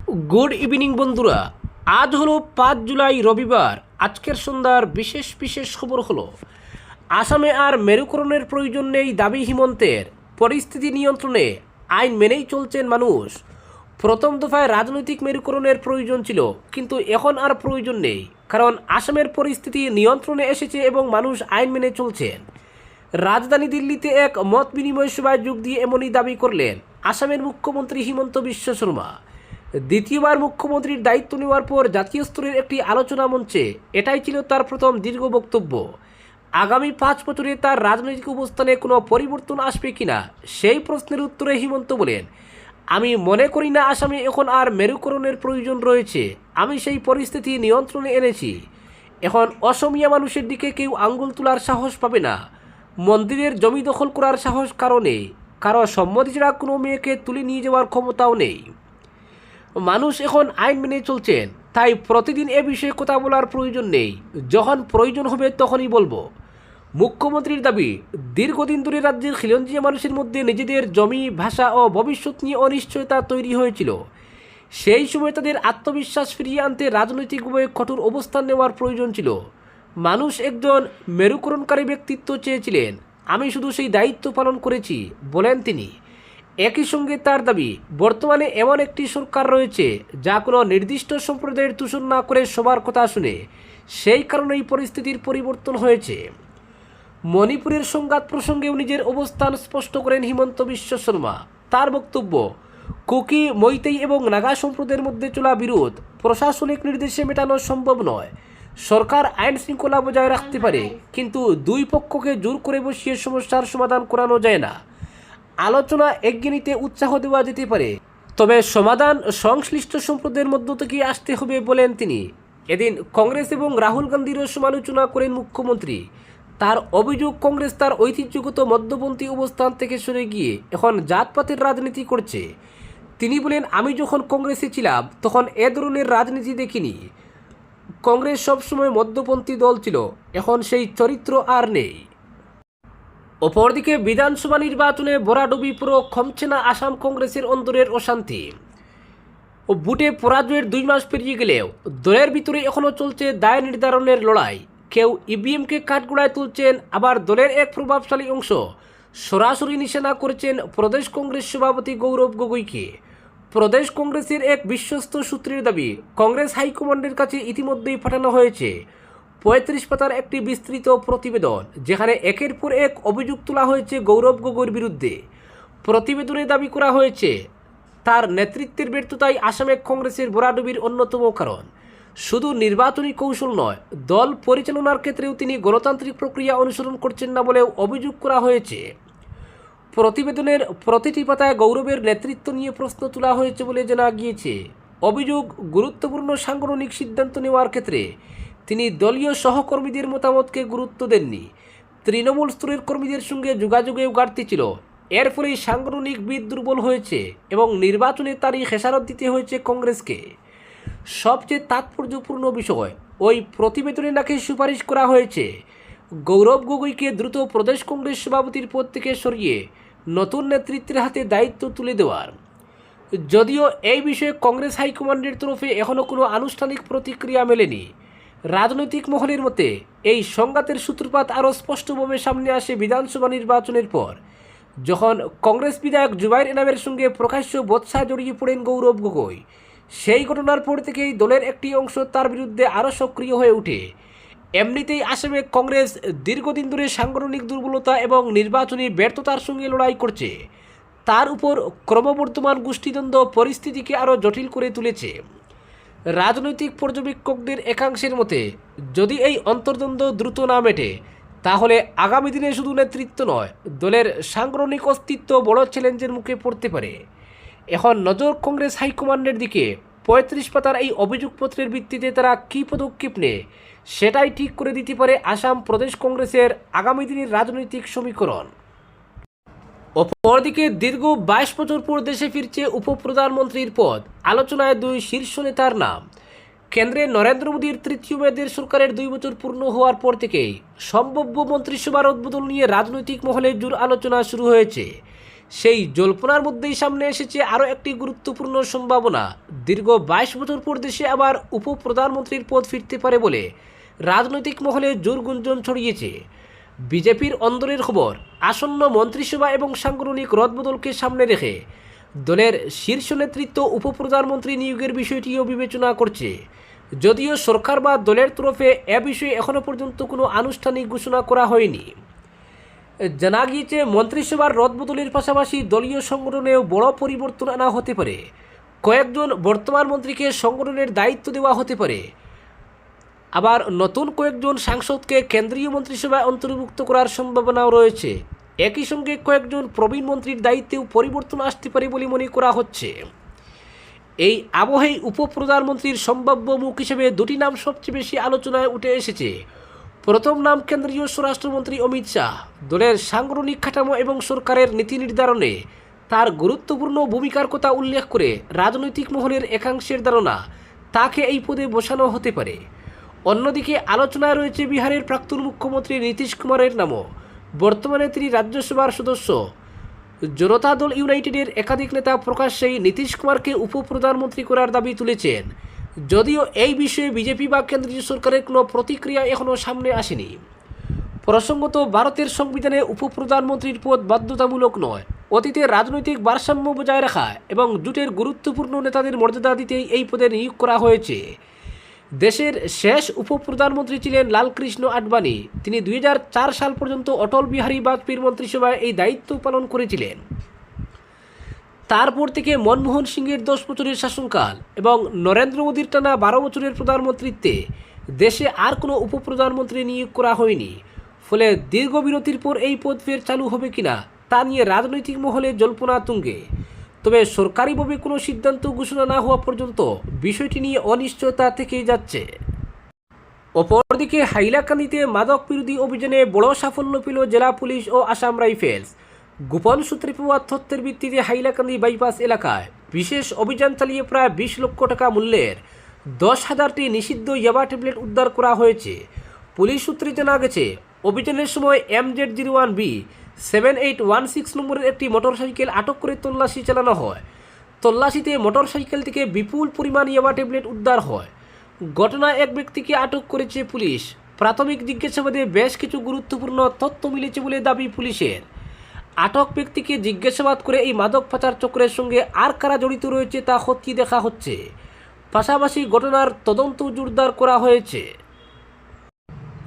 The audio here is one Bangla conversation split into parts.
গুড ইভিনিং বন্ধুরা। আজ হলো 5 জুলাই রবিবার। আজকের সন্ধ্যার বিশেষ বিশেষ খবর হলো আসামে আর মেরুকরণের প্রয়োজন নেই দাবি হিমন্তের, পরিস্থিতি নিয়ন্ত্রণে আইন মেনেই চলছেন মানুষ। প্রথম দফায় রাজনৈতিক মেরুকরণের প্রয়োজন ছিল, কিন্তু এখন আর প্রয়োজন নেই, কারণ আসামের পরিস্থিতি নিয়ন্ত্রণে এসেছে এবং মানুষ আইন মেনে চলছেন। রাজধানী দিল্লিতে এক মত বিনিময় সভায় যোগ দিয়ে এমনই দাবি করলেন আসামের মুখ্যমন্ত্রী হিমন্ত বিশ্ব শর্মা। দ্বিতীয়বার মুখ্যমন্ত্রীর দায়িত্ব নেওয়ার পর জাতীয় স্তরের একটি আলোচনা মঞ্চে এটাই ছিল তার প্রথম দীর্ঘ বক্তব্য। আগামী 5 বছরে তার রাজনৈতিক অবস্থানে কোনো পরিবর্তন আসবে কিনা সেই প্রশ্নের উত্তরে হিমন্ত বলেন, আমি মনে করি না আসামে এখন আর মেরুকরণের প্রয়োজন রয়েছে। আমি সেই পরিস্থিতি নিয়ন্ত্রণে এনেছি। এখন অসমীয়া মানুষের দিকে কেউ আঙ্গুল তোলার সাহস পাবে না। মন্দিরের জমি দখল করার সাহস কারো নেই। কারো সম্মতি ছাড়া কোনো মেয়েকে তুলে নিয়ে যাওয়ার ক্ষমতাও নেই। মানুষ এখন আইন মেনে চলছেন, তাই প্রতিদিন এ বিষয়ে কথা বলার প্রয়োজন নেই। যখন প্রয়োজন হবে তখনই বলবো। মুখ্যমন্ত্রীর দাবি, দীর্ঘদিন ধরে রাজ্যের খিলঞ্জিয়া মানুষের মধ্যে নিজেদের জমি, ভাষা ও ভবিষ্যৎ নিয়ে অনিশ্চয়তা তৈরি হয়েছিল। সেই সময় তাদের আত্মবিশ্বাস ফিরিয়ে আনতে রাজনৈতিকভাবে কঠোর অবস্থান নেওয়ার প্রয়োজন ছিল। মানুষ একজন মেরুকরণকারী ব্যক্তিত্ব চেয়েছিলেন। আমি শুধু সেই দায়িত্ব পালন করেছি, বলেন তিনি। একই সঙ্গে তার দাবি, বর্তমানে এমন একটি সরকার রয়েছে যা কোনো নির্দিষ্ট সম্প্রদায়ের তুষন না করে সবার কথা শুনে। সেই কারণেই পরিস্থিতির পরিবর্তন হয়েছে। মণিপুরের সংঘাত প্রসঙ্গেও নিজের অবস্থান স্পষ্ট করেন হিমন্ত বিশ্ব শর্মা। তার বক্তব্য, কুকি, মৈতেই এবং নাগা সম্প্রদায়ের মধ্যে চলা বিরোধ প্রশাসনিক নির্দেশে মেটানো সম্ভব নয়। সরকার আইন শৃঙ্খলা বজায় রাখতে পারে, কিন্তু দুই পক্ষকে জোর করে বসিয়ে সমস্যার সমাধান করানো যায় না। আলোচনা এগিয়ে নিতে উৎসাহ দেওয়া যেতে পারে, তবে সমাধান সংশ্লিষ্ট সম্প্রদায়ের মধ্য থেকে আসতে হবে, বলেন তিনি। এদিন কংগ্রেস এবং রাহুল গান্ধীরও সমালোচনা করেন মুখ্যমন্ত্রী। তার অভিযোগ, কংগ্রেস তার ঐতিহ্যগত মধ্যপন্থী অবস্থান থেকে সরে গিয়ে এখন জাতপাতের রাজনীতি করছে। তিনি বলেন, আমি যখন কংগ্রেসে ছিলাম তখন এ ধরনের রাজনীতি দেখিনি। কংগ্রেস সবসময় মধ্যপন্থী দল ছিল, এখন সেই চরিত্র আর নেই। অপরদিকে বিধানসভা নির্বাচনে ভরাডুবি পুরো কমছে না আসাম কংগ্রেসের অন্তরের অশান্তি। ভোটে পরাজয়ের 2 মাস পেরিয়ে গেলেও দলের ভিতরে এখনও চলছে দায় নির্ধারণের লড়াই। কেউ ইভিএমকে কাঠগড়ায় তুলছেন, আবার দলের এক প্রভাবশালী অংশ সরাসরি নিশানা করেছেন প্রদেশ কংগ্রেস সভাপতি গৌরব গগৈকে। প্রদেশ কংগ্রেসের এক বিশ্বস্ত সূত্রের দাবি, কংগ্রেস হাইকমান্ডের কাছে ইতিমধ্যেই পাঠানো হয়েছে 35 পাতার একটি বিস্তৃত প্রতিবেদন, যেখানে একের পর এক অভিযোগ তোলা হয়েছে গৌরব গগৈর বিরুদ্ধে। প্রতিবেদনে দাবি করা হয়েছে, তার নেতৃত্বের ব্যর্থতাই আসামে কংগ্রেসের ভরাডুবির অন্যতম কারণ। শুধু নির্বাচনী কৌশল নয়, দল পরিচালনার ক্ষেত্রেও তিনি গণতান্ত্রিক প্রক্রিয়া অনুসরণ করছেন না বলেও অভিযোগ করা হয়েছে। প্রতিবেদনের প্রতিটি পাতায় গৌরবের নেতৃত্ব নিয়ে প্রশ্ন তোলা হয়েছে বলে জানা গিয়েছে। অভিযোগ, গুরুত্বপূর্ণ সাংগঠনিক সিদ্ধান্ত নেওয়ার ক্ষেত্রে তিনি দলীয় সহকর্মীদের মতামতকে গুরুত্ব দেননি। তৃণমূল স্তরের কর্মীদের সঙ্গে যোগাযোগেও ঘাটতি ছিল। এর ফলেই সাংগঠনিক ভিত দুর্বল হয়েছে এবং নির্বাচনে তারই খেসারত দিতে হয়েছে কংগ্রেসকে। সবচেয়ে তাৎপর্যপূর্ণ বিষয়, ওই প্রতিবেদনে নাকি সুপারিশ করা হয়েছে গৌরব গগৈকে দ্রুত প্রদেশ কংগ্রেস সভাপতির পদ থেকে সরিয়ে নতুন নেতৃত্বের হাতে দায়িত্ব তুলে দেওয়ার। যদিও এই বিষয়ে কংগ্রেস হাইকমান্ডের তরফে এখনও কোনো আনুষ্ঠানিক প্রতিক্রিয়া মেলেনি। রাজনৈতিক মহলের মতে এই সংঘাতের সূত্রপাত আরও স্পষ্টভাবে সামনে আসে বিধানসভা নির্বাচনের পর, যখন কংগ্রেস বিধায়ক জুবাইর এনামের সঙ্গে প্রকাশ্য বচসা জড়িয়ে পড়েন গৌরব গগৈ। সেই ঘটনার পর থেকেই দলের একটি অংশ তার বিরুদ্ধে আরও সক্রিয় হয়ে ওঠে। এমনিতেই আসামে কংগ্রেস দীর্ঘদিন ধরে সাংগঠনিক দুর্বলতা এবং নির্বাচনী ব্যর্থতার সঙ্গে লড়াই করছে। তার উপর ক্রমবর্ধমান গোষ্ঠীদ্বন্দ্ব পরিস্থিতিকে আরও জটিল করে তুলেছে। রাজনৈতিক পর্যবেক্ষকদের একাংশের মতে, যদি এই অন্তর্দ্বন্দ্ব দ্রুত না মেটে, তাহলে আগামী দিনে শুধু নেতৃত্ব নয়, দলের সাংগঠনিক অস্তিত্ব বড় চ্যালেঞ্জের মুখে পড়তে পারে। এখন নজর কংগ্রেস হাইকমান্ডের দিকে। 35 পাতার এই অভিযোগপত্রের ভিত্তিতে তারা কী পদক্ষেপ নেয়, সেটাই ঠিক করে দিতে পারে আসাম প্রদেশ কংগ্রেসের আগামী দিনের রাজনৈতিক সমীকরণ। অপরদিকে দীর্ঘ 22 বছর পর দেশে ফিরছে উপপ্রধানমন্ত্রীর পদ। আলোচনায় 2 শীর্ষ নেতার নাম। কেন্দ্রে নরেন্দ্র মোদীর তৃতীয় মেয়াদের সরকারের 2 বছর পূর্ণ হওয়ার পর থেকেই সম্ভাব্য মন্ত্রিসভার উদ্বোধন নিয়ে রাজনৈতিক মহলে জোর আলোচনা শুরু হয়েছে। সেই জল্পনার মধ্যেই সামনে এসেছে আরও একটি গুরুত্বপূর্ণ সম্ভাবনা। দীর্ঘ 22 বছর পর দেশে আবার উপপ্রধানমন্ত্রীর পদ ফিরতে পারে বলে রাজনৈতিক মহলে জোর গুঞ্জন ছড়িয়েছে। বিজেপির অন্দরের খবর, আসন্ন মন্ত্রিসভা এবং সাংগঠনিক রদবদলকে সামনে রেখে দলের শীর্ষ নেতৃত্ব উপপ্রধানমন্ত্রী নিয়োগের বিষয়টিও বিবেচনা করছে। যদিও সরকার বা দলের তরফে এ বিষয়ে এখনও পর্যন্ত কোনো আনুষ্ঠানিক ঘোষণা করা হয়নি। জানা গিয়েছে মন্ত্রিসভার রদবদলের পাশাপাশি দলীয় সংগঠনেও বড় পরিবর্তন আনা হতে পারে। কয়েকজন বর্তমান মন্ত্রীকে সংগঠনের দায়িত্ব দেওয়া হতে পারে, আবার নতুন কয়েকজন সাংসদকে কেন্দ্রীয় মন্ত্রিসভায় অন্তর্ভুক্ত করার সম্ভাবনাও রয়েছে। একই সঙ্গে কয়েকজন প্রবীণ মন্ত্রীর দায়িত্বেও পরিবর্তন আসতে পারে বলে মনে করা হচ্ছে। এই আবহেই উপপ্রধানমন্ত্রীর সম্ভাব্য মুখ হিসেবে দুটি নাম সবচেয়ে বেশি আলোচনায় উঠে এসেছে। প্রথম নাম কেন্দ্রীয় স্বরাষ্ট্রমন্ত্রী অমিত শাহ। দলের সাংগঠনিক কাঠামো এবং সরকারের নীতি নির্ধারণে তার গুরুত্বপূর্ণ ভূমিকার কথা উল্লেখ করে রাজনৈতিক মহলের একাংশের ধারণা তাকে এই পদে বসানো হতে পারে। অন্যদিকে আলোচনায় রয়েছে বিহারের প্রাক্তন মুখ্যমন্ত্রী নীতিশ কুমারের নামও। বর্তমানে তিনি রাজ্যসভার সদস্য। জনতা দল ইউনাইটেডের একাধিক নেতা প্রকাশ্যেই নীতিশ কুমারকে উপপ্রধানমন্ত্রী করার দাবি তুলেছেন, যদিও এই বিষয়ে বিজেপি বা কেন্দ্রীয় সরকারের কোনো প্রতিক্রিয়া এখনও সামনে আসেনি। প্রসঙ্গত, ভারতের সংবিধানে উপপ্রধানমন্ত্রীর পদ বাধ্যতামূলক নয়। অতীতে রাজনৈতিক ভারসাম্য বজায় রাখা এবং জোটের গুরুত্বপূর্ণ নেতাদের মর্যাদা দিতেই এই পদে নিয়োগ করা হয়েছে। দেশের শেষ উপপ্রধানমন্ত্রী ছিলেন লালকৃষ্ণ আডবাণী। তিনি 2004 সাল পর্যন্ত অটল বিহারী বাজপেয়ীর মন্ত্রিসভায় এই দায়িত্ব পালন করেছিলেন। তারপর থেকে মনমোহন সিংয়ের 10 বছরের শাসনকাল এবং নরেন্দ্র মোদীর টানা 12 বছরের প্রধানমন্ত্রীত্বে দেশে আর কোনো উপপ্রধানমন্ত্রী নিয়োগ করা হয়নি। ফলে দীর্ঘ বিরতির পর এই পদ ফের চালু হবে কিনা তা নিয়ে রাজনৈতিক মহলে জল্পনা তুঙ্গে। তবে সরকারিভাবে কোনো সিদ্ধান্ত ঘোষণা না হওয়া পর্যন্ত বিষয়টি নিয়ে অনিশ্চয়তা থেকেই যাচ্ছে। অপরদিকে হাইলাকান্দিতে মাদক বিরোধী অভিযানে বড় সাফল্য পেল জেলা পুলিশ ও আসাম রাইফেলস। গোপন সূত্রে পাওয়া তথ্যের ভিত্তিতে হাইলাকান্দি বাইপাস এলাকায় বিশেষ অভিযান চালিয়ে প্রায় 20 লক্ষ টাকা মূল্যের 10,000টি নিষিদ্ধ ইয়াবা ট্যাবলেট উদ্ধার করা হয়েছে। পুলিশ সূত্রে জানা গেছে, অভিযানের সময় MZ01B 7816 নম্বরের একটি মোটরসাইকেল আটক করে তল্লাশি চালানো হয়। তল্লাশিতে মোটরসাইকেল থেকে বিপুল পরিমাণ ইয়াবা ট্যাবলেট উদ্ধার হয়। ঘটনায় এক ব্যক্তিকে আটক করেছে পুলিশ। প্রাথমিক জিজ্ঞাসাবাদে বেশ কিছু গুরুত্বপূর্ণ তথ্য মিলেছে বলে দাবি পুলিশের। আটক ব্যক্তিকে জিজ্ঞাসাবাদ করে এই মাদক পাচার চক্রের সঙ্গে আর কারা জড়িত রয়েছে তা খতিয়ে দেখা হচ্ছে। পাশাপাশি ঘটনার তদন্ত জোরদার করা হয়েছে।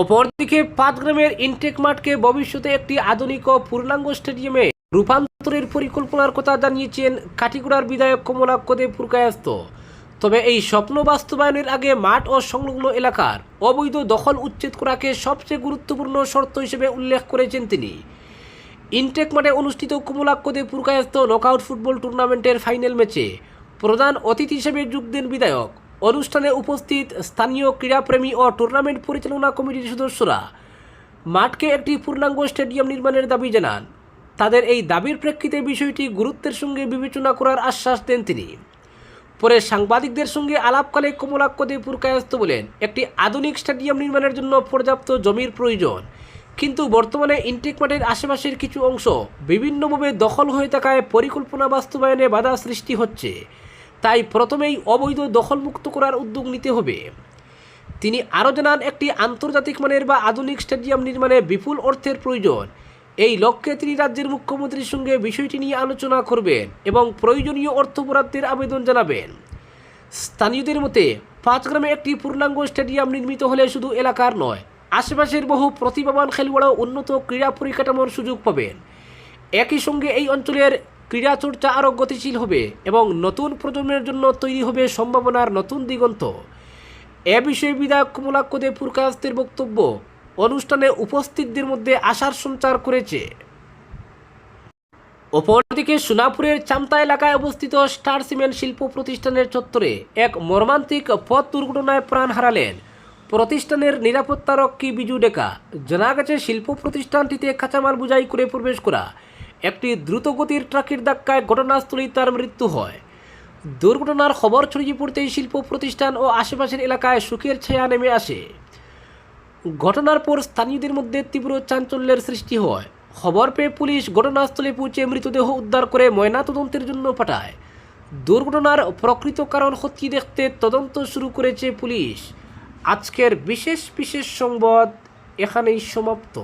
অপরদিকে পাটগ্রামের ইনটেক মাঠকে ভবিষ্যতে একটি আধুনিক ও পূর্ণাঙ্গ স্টেডিয়ামে রূপান্তরের পরিকল্পনার কথা জানিয়েছেন কাটিগড়ার বিধায়ক কমলাক্ষ দে পুরকায়স্থ। তবে এই স্বপ্ন বাস্তবায়নের আগে মাঠ ও সংলগ্ন এলাকার অবৈধ দখল উচ্ছেদ করাকে সবচেয়ে গুরুত্বপূর্ণ শর্ত হিসেবে উল্লেখ করেছেন তিনি। ইনটেক মাঠে অনুষ্ঠিত কমলাক্ষ দে পুরকায়স্থ নকআউট ফুটবল টুর্নামেন্টের ফাইনাল ম্যাচে প্রধান অতিথি হিসেবে যোগ দেন বিধায়ক। অনুষ্ঠানে উপস্থিত স্থানীয় ক্রীড়াপ্রেমী ও টুর্নামেন্ট পরিচালনা কমিটির সদস্যরা মাঠকে একটি পূর্ণাঙ্গ স্টেডিয়াম নির্মাণের দাবি জানান। তাদের এই দাবির প্রেক্ষিতে বিষয়টি গুরুত্বের সঙ্গে বিবেচনা করার আশ্বাস দেন তিনি। পরে সাংবাদিকদের সঙ্গে আলাপকালে কমলাক্ষ দে পুরকায়স্থ বলেন, একটি আধুনিক স্টেডিয়াম নির্মাণের জন্য পর্যাপ্ত জমির প্রয়োজন, কিন্তু বর্তমানে ইনটেক মাঠের আশেপাশের কিছু অংশ বিভিন্নভাবে দখল হয়ে থাকায় পরিকল্পনা বাস্তবায়নে বাধা সৃষ্টি হচ্ছে। তাই প্রথমেই অবৈধ দখলমুক্ত করার উদ্যোগ নিতে হবে। তিনি আরও জানান, একটি আন্তর্জাতিক মানের বা আধুনিক স্টেডিয়াম নির্মাণে বিপুল অর্থের প্রয়োজন। এই লক্ষ্যে তিনি রাজ্যের মুখ্যমন্ত্রীর সঙ্গে বিষয়টি নিয়ে আলোচনা করবেন এবং প্রয়োজনীয় অর্থ বরাদ্দের আবেদন জানাবেন। স্থানীয়দের মতে পাটগ্রামে একটি পূর্ণাঙ্গ স্টেডিয়াম নির্মিত হলে শুধু এলাকার নয়, আশেপাশের বহু প্রতিভাবান খেলোয়াড়ও উন্নত ক্রীড়া পরিকাঠামোর সুযোগ পাবেন। একই সঙ্গে এই অঞ্চলের ক্রীড়া চর্চা আরও গতিশীল হবে এবং নতুন প্রজন্মের জন্য তৈরি হবে সম্ভাবনার নতুন দিগন্ত। এ বিষয়ে বিধায়ক কমলাক্ষ দে পুরকায়স্থের বক্তব্য অনুষ্ঠানে উপস্থিতদের মধ্যে আশার সঞ্চার করেছে। অপরদিকে সোনাপুরের চামতা এলাকায় অবস্থিত স্টার সিমেন্ট শিল্প প্রতিষ্ঠানের চত্বরে এক মর্মান্তিক পথ দুর্ঘটনায় প্রাণ হারালেন প্রতিষ্ঠানের নিরাপত্তারক্ষী বিজু ডেকা। জানা গেছে, শিল্প প্রতিষ্ঠানটিতে কাঁচামাল বোঝাই করে প্রবেশ করা একটি দ্রুতগতির ট্রাকের ধাক্কায় ঘটনাস্থলেই তার মৃত্যু হয়। দুর্ঘটনার খবর ছড়িয়ে পড়তেই শিল্প প্রতিষ্ঠান ও আশেপাশের এলাকায় শোকের ছায়া নেমে আসে। ঘটনার পর স্থানীয়দের মধ্যে তীব্র চাঞ্চল্যের সৃষ্টি হয়। খবর পেয়ে পুলিশ ঘটনাস্থলে পৌঁছে মৃতদেহ উদ্ধার করে ময়নাতদন্তের জন্য পাঠায়। দুর্ঘটনার প্রকৃত কারণ খতিয়ে দেখতে তদন্ত শুরু করেছে পুলিশ। আজকের বিশেষ সংবাদ এখানেই সমাপ্ত।